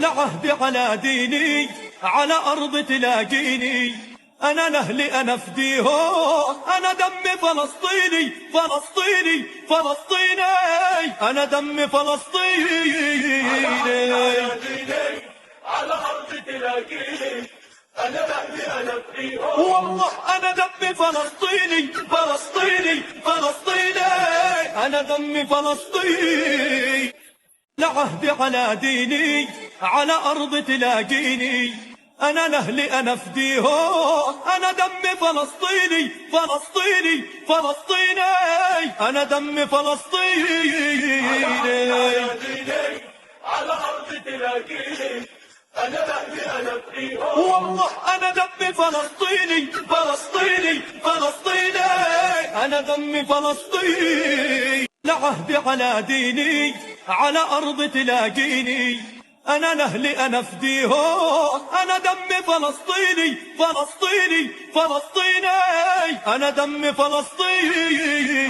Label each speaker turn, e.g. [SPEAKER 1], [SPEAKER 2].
[SPEAKER 1] لعهدي على ديني على أرض تلاقيني، أنا لأهلي أنا فديهم، أنا دمي فلسطيني فلسطيني فلسطيني، أنا دمي فلسطيني.
[SPEAKER 2] على أرض تلاقيني، أنا لأهلي أنا فديهم،
[SPEAKER 1] والله أنا دمي فلسطيني فلسطيني فلسطيني، أنا دمي فلسطيني. لعهدي على ديني على أرض تلاقيني، أنا لأهلي أنا فديهم، أنا دمي فلسطيني فلسطيني فلسطيني، أنا دمي فلسطيني.
[SPEAKER 2] على أرض تلاقيني، أنا لأهلي أنا فديهم،
[SPEAKER 1] والله أنا دمي فلسطيني فلسطيني فلسطيني، أنا دمي فلسطيني. لعهدي على ديني على أرض تلاقيني، أنا لأهلي أنا فديهم، أنا دمي فلسطيني فلسطيني فلسطيني، أنا دمي فلسطيني.